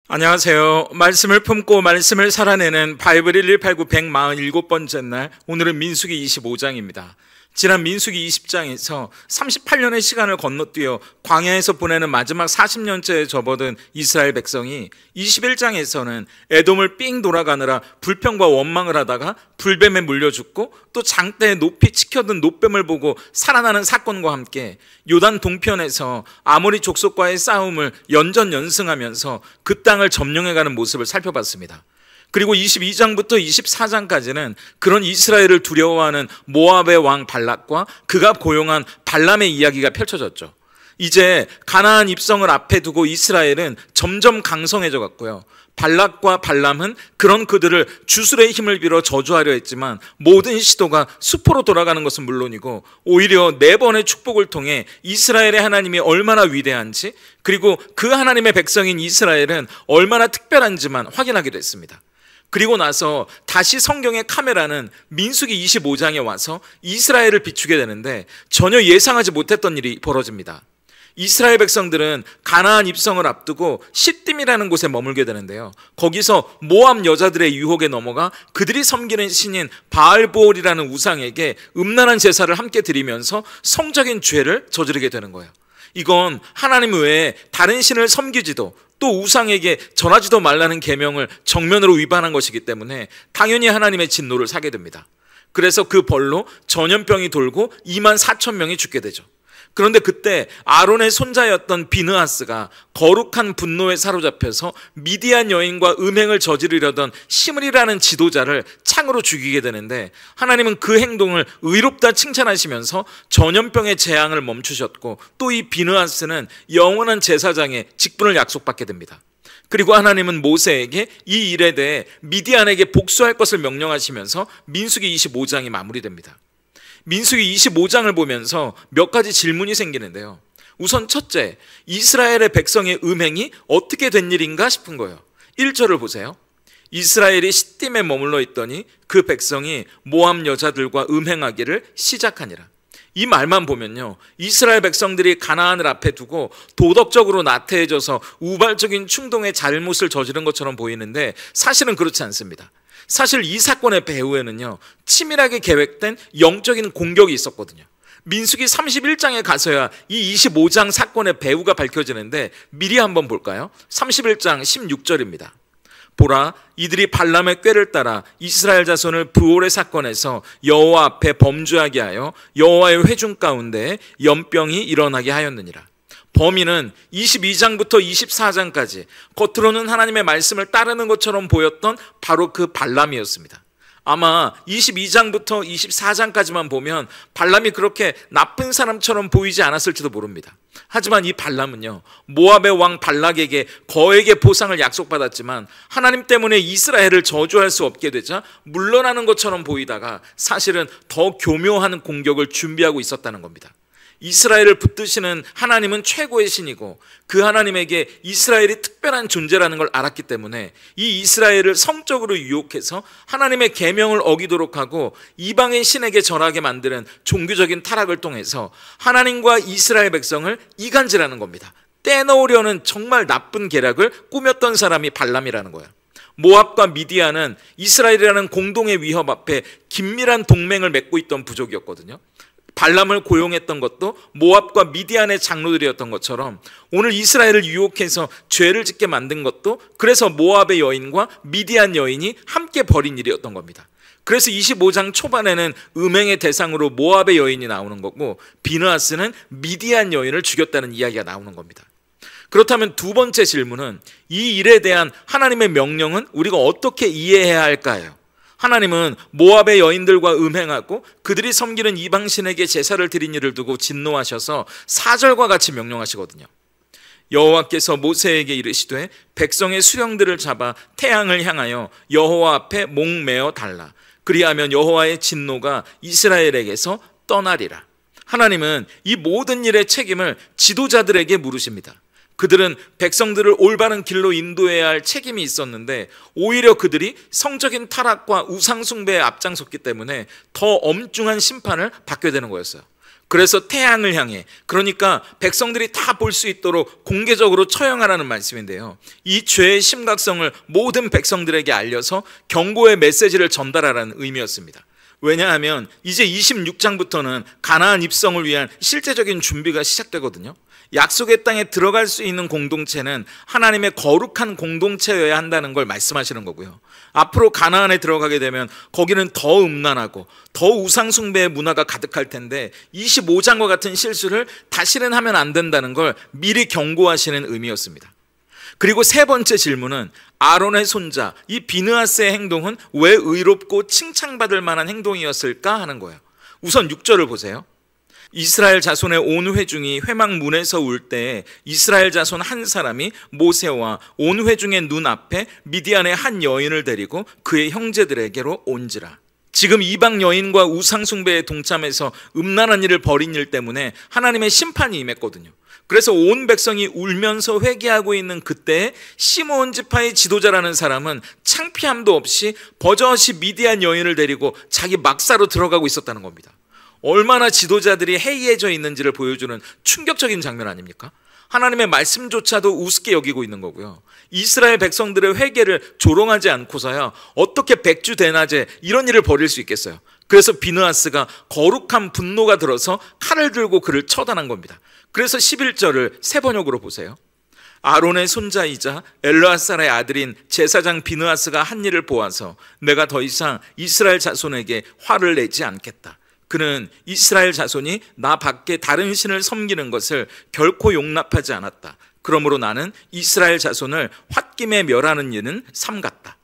안녕하세요. 말씀을 품고 말씀을 살아내는 바이블 1189 147번째 날, 오늘은 민수기 25장입니다. 지난 민수기 20장에서 38년의 시간을 건너뛰어 광야에서 보내는 마지막 40년째에 접어든 이스라엘 백성이 21장에서는 에돔을 삥 돌아가느라 불평과 원망을 하다가 불뱀에 물려 죽고, 또 장대에 높이 치켜든 노뱀을 보고 살아나는 사건과 함께 요단 동편에서 아모리 족속과의 싸움을 연전연승하면서 그 땅을 점령해가는 모습을 살펴봤습니다. 그리고 22장부터 24장까지는 그런 이스라엘을 두려워하는 모압의 왕 발락과 그가 고용한 발람의 이야기가 펼쳐졌죠. 이제 가나안 입성을 앞에 두고 이스라엘은 점점 강성해져 갔고요. 발락과 발람은 그런 그들을 주술의 힘을 빌어 저주하려 했지만 모든 시도가 수포로 돌아가는 것은 물론이고, 오히려 4번의 축복을 통해 이스라엘의 하나님이 얼마나 위대한지, 그리고 그 하나님의 백성인 이스라엘은 얼마나 특별한지만 확인하게 됐습니다. 그리고 나서 다시 성경의 카메라는 민수기 25장에 와서 이스라엘을 비추게 되는데, 전혀 예상하지 못했던 일이 벌어집니다. 이스라엘 백성들은 가나안 입성을 앞두고 시딤이라는 곳에 머물게 되는데요, 거기서 모압 여자들의 유혹에 넘어가 그들이 섬기는 신인 바알보올이라는 우상에게 음란한 제사를 함께 드리면서 성적인 죄를 저지르게 되는 거예요. 이건 하나님 외에 다른 신을 섬기지도 또 우상에게 전하지도 말라는 계명을 정면으로 위반한 것이기 때문에 당연히 하나님의 진노를 사게 됩니다. 그래서 그 벌로 전염병이 돌고 24,000명이 죽게 되죠. 그런데 그때 아론의 손자였던 비느하스가 거룩한 분노에 사로잡혀서 미디안 여인과 음행을 저지르려던 시므리라는 지도자를 창으로 죽이게 되는데, 하나님은 그 행동을 의롭다 칭찬하시면서 전염병의 재앙을 멈추셨고, 또 이 비느하스는 영원한 제사장의 직분을 약속받게 됩니다. 그리고 하나님은 모세에게 이 일에 대해 미디안에게 복수할 것을 명령하시면서 민수기 25장이 마무리됩니다. 민수기 25장을 보면서 몇 가지 질문이 생기는데요, 우선 첫째, 이스라엘의 백성의 음행이 어떻게 된 일인가 싶은 거예요. 1절을 보세요. 이스라엘이 시딤에 머물러 있더니 그 백성이 모압 여자들과 음행하기를 시작하니라. 이 말만 보면요, 이스라엘 백성들이 가나안을 앞에 두고 도덕적으로 나태해져서 우발적인 충동의 잘못을 저지른 것처럼 보이는데, 사실은 그렇지 않습니다. 사실 이 사건의 배후에는요, 치밀하게 계획된 영적인 공격이 있었거든요. 민수기 31장에 가서야 이 25장 사건의 배후가 밝혀지는데, 미리 한번 볼까요? 31장 16절입니다. 보라, 이들이 발람의 꾀를 따라 이스라엘 자손을 브올의 사건에서 여호와 앞에 범죄하게 하여 여호와의 회중 가운데 연병이 일어나게 하였느니라. 범인은 22장부터 24장까지 겉으로는 하나님의 말씀을 따르는 것처럼 보였던 바로 그 발람이었습니다. 아마 22장부터 24장까지만 보면 발람이 그렇게 나쁜 사람처럼 보이지 않았을지도 모릅니다. 하지만 이 발람은요, 모압의 왕 발락에게 거액의 보상을 약속받았지만 하나님 때문에 이스라엘을 저주할 수 없게 되자 물러나는 것처럼 보이다가 사실은 더 교묘한 공격을 준비하고 있었다는 겁니다. 이스라엘을 붙드시는 하나님은 최고의 신이고, 그 하나님에게 이스라엘이 특별한 존재라는 걸 알았기 때문에 이 이스라엘을 성적으로 유혹해서 하나님의 계명을 어기도록 하고 이방의 신에게 절하게 만드는 종교적인 타락을 통해서 하나님과 이스라엘 백성을 이간질하는 겁니다. 떼놓으려는 정말 나쁜 계략을 꾸몄던 사람이 발람이라는 거예요. 모압과 미디안은 이스라엘이라는 공동의 위협 앞에 긴밀한 동맹을 맺고 있던 부족이었거든요. 발람을 고용했던 것도 모압과 미디안의 장로들이었던 것처럼 오늘 이스라엘을 유혹해서 죄를 짓게 만든 것도 그래서 모압의 여인과 미디안 여인이 함께 벌인 일이었던 겁니다. 그래서 25장 초반에는 음행의 대상으로 모압의 여인이 나오는 거고, 비느하스는 미디안 여인을 죽였다는 이야기가 나오는 겁니다. 그렇다면 두 번째 질문은, 이 일에 대한 하나님의 명령은 우리가 어떻게 이해해야 할까요? 하나님은 모압의 여인들과 음행하고 그들이 섬기는 이방신에게 제사를 드린 일을 두고 진노하셔서 4절과 같이 명령하시거든요. 여호와께서 모세에게 이르시되 백성의 수령들을 잡아 태양을 향하여 여호와 앞에 목매어 달라. 그리하면 여호와의 진노가 이스라엘에게서 떠나리라. 하나님은 이 모든 일의 책임을 지도자들에게 물으십니다. 그들은 백성들을 올바른 길로 인도해야 할 책임이 있었는데 오히려 그들이 성적인 타락과 우상숭배에 앞장섰기 때문에 더 엄중한 심판을 받게 되는 거였어요. 그래서 태양을 향해, 그러니까 백성들이 다 볼 수 있도록 공개적으로 처형하라는 말씀인데요, 이 죄의 심각성을 모든 백성들에게 알려서 경고의 메시지를 전달하라는 의미였습니다. 왜냐하면 이제 26장부터는 가나안 입성을 위한 실제적인 준비가 시작되거든요. 약속의 땅에 들어갈 수 있는 공동체는 하나님의 거룩한 공동체여야 한다는 걸 말씀하시는 거고요. 앞으로 가나안에 들어가게 되면 거기는 더 음란하고 더 우상숭배의 문화가 가득할 텐데 25장과 같은 실수를 다시는 하면 안 된다는 걸 미리 경고하시는 의미였습니다. 그리고 세 번째 질문은 아론의 손자 이 비느하스의 행동은 왜 의롭고 칭찬받을 만한 행동이었을까 하는 거예요. 우선 6절을 보세요. 이스라엘 자손의 온 회중이 회막문에서 울 때 이스라엘 자손 한 사람이 모세와 온 회중의 눈앞에 미디안의 한 여인을 데리고 그의 형제들에게로 온지라. 지금 이방 여인과 우상숭배에 동참해서 음란한 일을 벌인 일 때문에 하나님의 심판이 임했거든요. 그래서 온 백성이 울면서 회개하고 있는 그때에 시므온 지파의 지도자라는 사람은 창피함도 없이 버젓이 미디안 여인을 데리고 자기 막사로 들어가고 있었다는 겁니다. 얼마나 지도자들이 해이해져 있는지를 보여주는 충격적인 장면 아닙니까? 하나님의 말씀조차도 우습게 여기고 있는 거고요. 이스라엘 백성들의 회개를 조롱하지 않고서야 어떻게 백주대낮에 이런 일을 벌일 수 있겠어요? 그래서 비느하스가 거룩한 분노가 들어서 칼을 들고 그를 처단한 겁니다. 그래서 11절을 세 번역으로 보세요. 아론의 손자이자 엘르아살의 아들인 제사장 비느하스가 한 일을 보아서 내가 더 이상 이스라엘 자손에게 화를 내지 않겠다. 그는 이스라엘 자손이 나 밖에 다른 신을 섬기는 것을 결코 용납하지 않았다. 그러므로 나는 이스라엘 자손을 홧김에 멸하는 일은 삼갔다.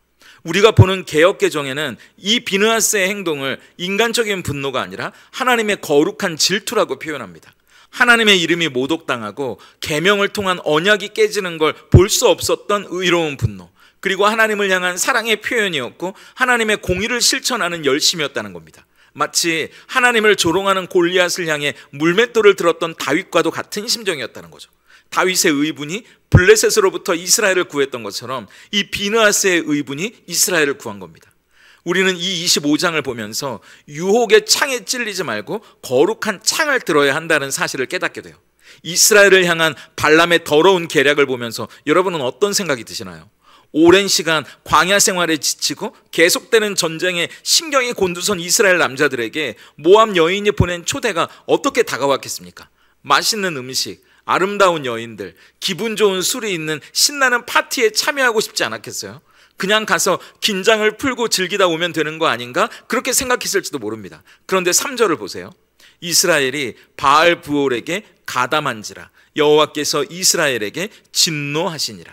우리가 보는 개역개정에는 이 비느하스의 행동을 인간적인 분노가 아니라 하나님의 거룩한 질투라고 표현합니다. 하나님의 이름이 모독당하고 계명을 통한 언약이 깨지는 걸 볼 수 없었던 의로운 분노, 그리고 하나님을 향한 사랑의 표현이었고 하나님의 공의를 실천하는 열심이었다는 겁니다. 마치 하나님을 조롱하는 골리앗을 향해 물맷돌을 들었던 다윗과도 같은 심정이었다는 거죠. 다윗의 의분이 블레셋으로부터 이스라엘을 구했던 것처럼 이 비느하스의 의분이 이스라엘을 구한 겁니다. 우리는 이 25장을 보면서 유혹의 창에 찔리지 말고 거룩한 창을 들어야 한다는 사실을 깨닫게 돼요. 이스라엘을 향한 발람의 더러운 계략을 보면서 여러분은 어떤 생각이 드시나요? 오랜 시간 광야 생활에 지치고 계속되는 전쟁에 신경이 곤두선 이스라엘 남자들에게 모압 여인이 보낸 초대가 어떻게 다가왔겠습니까? 맛있는 음식, 아름다운 여인들, 기분 좋은 술이 있는 신나는 파티에 참여하고 싶지 않았겠어요? 그냥 가서 긴장을 풀고 즐기다 오면 되는 거 아닌가? 그렇게 생각했을지도 모릅니다. 그런데 3절을 보세요. 이스라엘이 바알 부올에게 가담한지라 여호와께서 이스라엘에게 진노하시니라.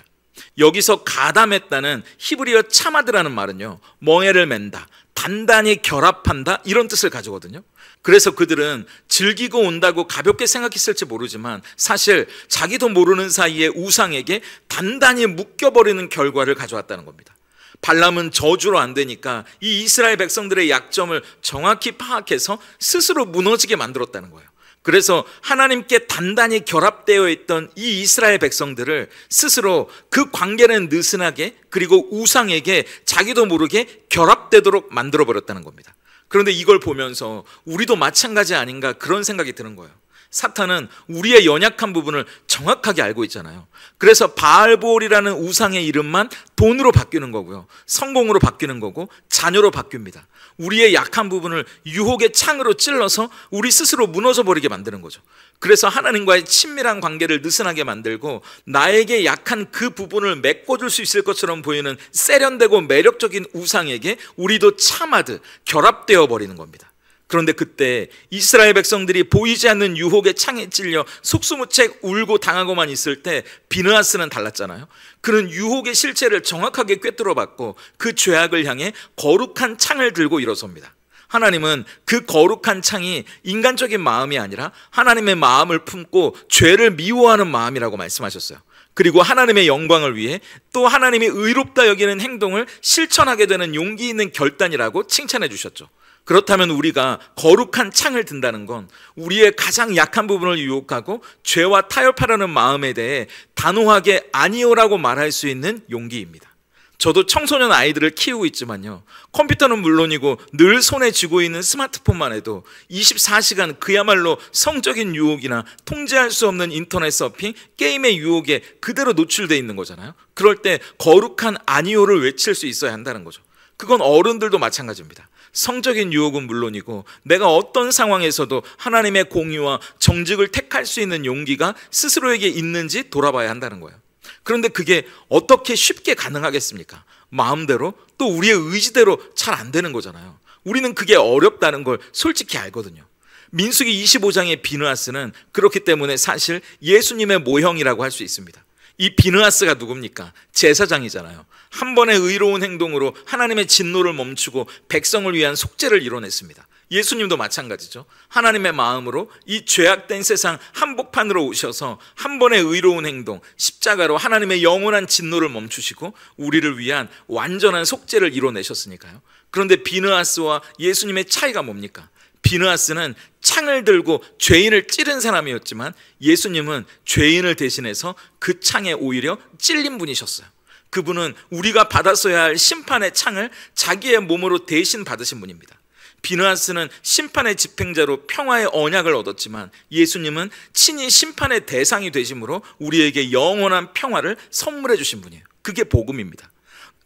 여기서 가담했다는 히브리어 차마드라는 말은요, 멍에를 맨다, 단단히 결합한다, 이런 뜻을 가지거든요. 그래서 그들은 즐기고 온다고 가볍게 생각했을지 모르지만 사실 자기도 모르는 사이에 우상에게 단단히 묶여버리는 결과를 가져왔다는 겁니다. 발람은 저주로 안 되니까 이 이스라엘 백성들의 약점을 정확히 파악해서 스스로 무너지게 만들었다는 거예요. 그래서 하나님께 단단히 결합되어 있던 이 이스라엘 백성들을 스스로 그 관계는 느슨하게, 그리고 우상에게 자기도 모르게 결합되도록 만들어버렸다는 겁니다. 그런데 이걸 보면서 우리도 마찬가지 아닌가 그런 생각이 드는 거예요. 사탄은 우리의 연약한 부분을 정확하게 알고 있잖아요. 그래서 바알보올이라는 우상의 이름만 돈으로 바뀌는 거고요, 성공으로 바뀌는 거고, 자녀로 바뀝니다. 우리의 약한 부분을 유혹의 창으로 찔러서 우리 스스로 무너져 버리게 만드는 거죠. 그래서 하나님과의 친밀한 관계를 느슨하게 만들고 나에게 약한 그 부분을 메꿔줄 수 있을 것처럼 보이는 세련되고 매력적인 우상에게 우리도 참아듯 결합되어 버리는 겁니다. 그런데 그때 이스라엘 백성들이 보이지 않는 유혹의 창에 찔려 속수무책 울고 당하고만 있을 때 비느하스는 달랐잖아요. 그는 유혹의 실체를 정확하게 꿰뚫어봤고 그 죄악을 향해 거룩한 창을 들고 일어섭니다. 하나님은 그 거룩한 창이 인간적인 마음이 아니라 하나님의 마음을 품고 죄를 미워하는 마음이라고 말씀하셨어요. 그리고 하나님의 영광을 위해 또 하나님이 의롭다 여기는 행동을 실천하게 되는 용기 있는 결단이라고 칭찬해 주셨죠. 그렇다면 우리가 거룩한 창을 든다는 건 우리의 가장 약한 부분을 유혹하고 죄와 타협하려는 마음에 대해 단호하게 아니오라고 말할 수 있는 용기입니다. 저도 청소년 아이들을 키우고 있지만요, 컴퓨터는 물론이고 늘 손에 쥐고 있는 스마트폰만 해도 24시간 그야말로 성적인 유혹이나 통제할 수 없는 인터넷 서핑, 게임의 유혹에 그대로 노출되어 있는 거잖아요. 그럴 때 거룩한 아니오를 외칠 수 있어야 한다는 거죠. 그건 어른들도 마찬가지입니다. 성적인 유혹은 물론이고 내가 어떤 상황에서도 하나님의 공의와 정직을 택할 수 있는 용기가 스스로에게 있는지 돌아봐야 한다는 거예요. 그런데 그게 어떻게 쉽게 가능하겠습니까? 마음대로, 또 우리의 의지대로 잘 안 되는 거잖아요. 우리는 그게 어렵다는 걸 솔직히 알거든요. 민수기 25장의 비느하스는 그렇기 때문에 사실 예수님의 모형이라고 할 수 있습니다. 이 비느하스가 누굽니까? 제사장이잖아요. 한 번의 의로운 행동으로 하나님의 진노를 멈추고 백성을 위한 속죄를 이뤄냈습니다. 예수님도 마찬가지죠. 하나님의 마음으로 이 죄악된 세상 한복판으로 오셔서 한 번의 의로운 행동, 십자가로 하나님의 영원한 진노를 멈추시고 우리를 위한 완전한 속죄를 이뤄내셨으니까요. 그런데 비느하스와 예수님의 차이가 뭡니까? 비느하스는 창을 들고 죄인을 찌른 사람이었지만 예수님은 죄인을 대신해서 그 창에 오히려 찔린 분이셨어요. 그분은 우리가 받았어야 할 심판의 창을 자기의 몸으로 대신 받으신 분입니다. 비느하스는 심판의 집행자로 평화의 언약을 얻었지만 예수님은 친히 심판의 대상이 되심으로 우리에게 영원한 평화를 선물해 주신 분이에요. 그게 복음입니다.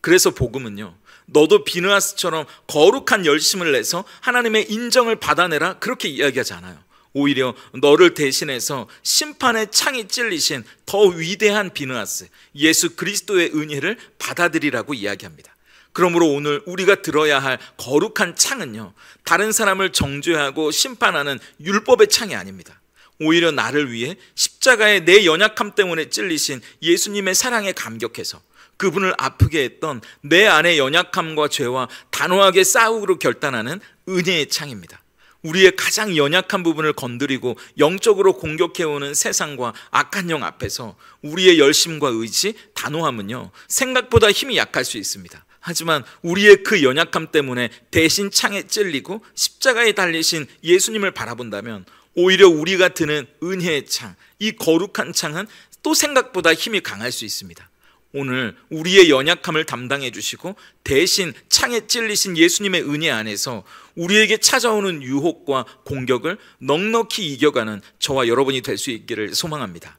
그래서 복음은요, 너도 비느하스처럼 거룩한 열심을 내서 하나님의 인정을 받아내라, 그렇게 이야기하지 않아요. 오히려 너를 대신해서 심판의 창이 찔리신 더 위대한 비느하스, 예수 그리스도의 은혜를 받아들이라고 이야기합니다. 그러므로 오늘 우리가 들어야 할 거룩한 창은요, 다른 사람을 정죄하고 심판하는 율법의 창이 아닙니다. 오히려 나를 위해 십자가에 내 연약함 때문에 찔리신 예수님의 사랑에 감격해서 그분을 아프게 했던 내 안의 연약함과 죄와 단호하게 싸우기로 결단하는 은혜의 창입니다. 우리의 가장 연약한 부분을 건드리고 영적으로 공격해오는 세상과 악한 영 앞에서 우리의 열심과 의지, 단호함은요, 생각보다 힘이 약할 수 있습니다. 하지만 우리의 그 연약함 때문에 대신 창에 찔리고 십자가에 달리신 예수님을 바라본다면 오히려 우리가 드는 은혜의 창, 이 거룩한 창은 또 생각보다 힘이 강할 수 있습니다. 오늘 우리의 연약함을 담당해 주시고 대신 창에 찔리신 예수님의 은혜 안에서 우리에게 찾아오는 유혹과 공격을 넉넉히 이겨가는 저와 여러분이 될 수 있기를 소망합니다.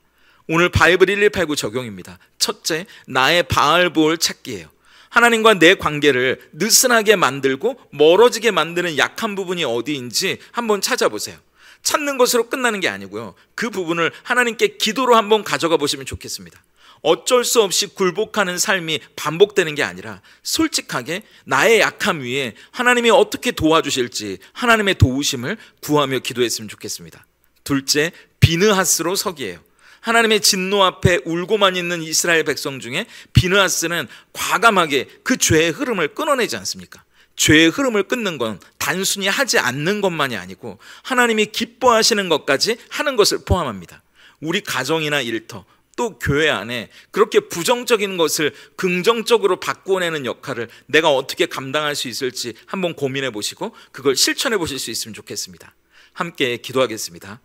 오늘 바이블 1189 적용입니다. 첫째, 나의 바알보을 찾기예요. 하나님과 내 관계를 느슨하게 만들고 멀어지게 만드는 약한 부분이 어디인지 한번 찾아보세요. 찾는 것으로 끝나는 게 아니고요, 그 부분을 하나님께 기도로 한번 가져가 보시면 좋겠습니다. 어쩔 수 없이 굴복하는 삶이 반복되는 게 아니라 솔직하게 나의 약함 위에 하나님이 어떻게 도와주실지 하나님의 도우심을 구하며 기도했으면 좋겠습니다. 둘째, 비느하스로 서기예요. 하나님의 진노 앞에 울고만 있는 이스라엘 백성 중에 비느하스는 과감하게 그 죄의 흐름을 끊어내지 않습니까? 죄의 흐름을 끊는 건 단순히 하지 않는 것만이 아니고 하나님이 기뻐하시는 것까지 하는 것을 포함합니다. 우리 가정이나 일터, 또 교회 안에 그렇게 부정적인 것을 긍정적으로 바꾸어내는 역할을 내가 어떻게 감당할 수 있을지 한번 고민해 보시고 그걸 실천해 보실 수 있으면 좋겠습니다. 함께 기도하겠습니다.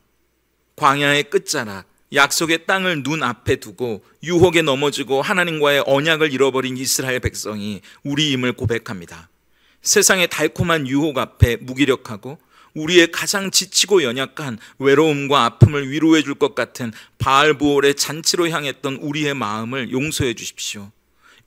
광야의 끝자락, 약속의 땅을 눈앞에 두고 유혹에 넘어지고 하나님과의 언약을 잃어버린 이스라엘 백성이 우리임을 고백합니다. 세상의 달콤한 유혹 앞에 무기력하고 우리의 가장 지치고 연약한 외로움과 아픔을 위로해 줄 것 같은 바알보올의 잔치로 향했던 우리의 마음을 용서해 주십시오.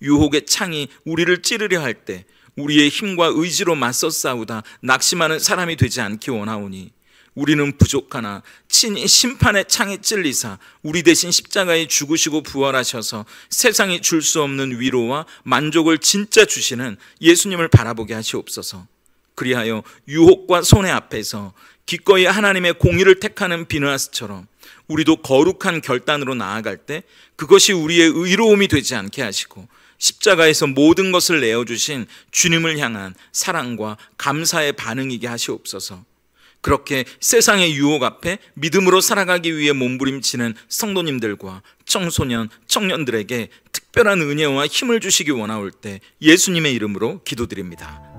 유혹의 창이 우리를 찌르려 할 때 우리의 힘과 의지로 맞서 싸우다 낙심하는 사람이 되지 않기 원하오니 우리는 부족하나 친히 심판의 창에 찔리사 우리 대신 십자가에 죽으시고 부활하셔서 세상이 줄 수 없는 위로와 만족을 진짜 주시는 예수님을 바라보게 하시옵소서. 그리하여 유혹과 손해 앞에서 기꺼이 하나님의 공의를 택하는 비느하스처럼 우리도 거룩한 결단으로 나아갈 때 그것이 우리의 의로움이 되지 않게 하시고 십자가에서 모든 것을 내어주신 주님을 향한 사랑과 감사의 반응이게 하시옵소서. 그렇게 세상의 유혹 앞에 믿음으로 살아가기 위해 몸부림치는 성도님들과 청소년, 청년들에게 특별한 은혜와 힘을 주시기 원하올 때 예수님의 이름으로 기도드립니다.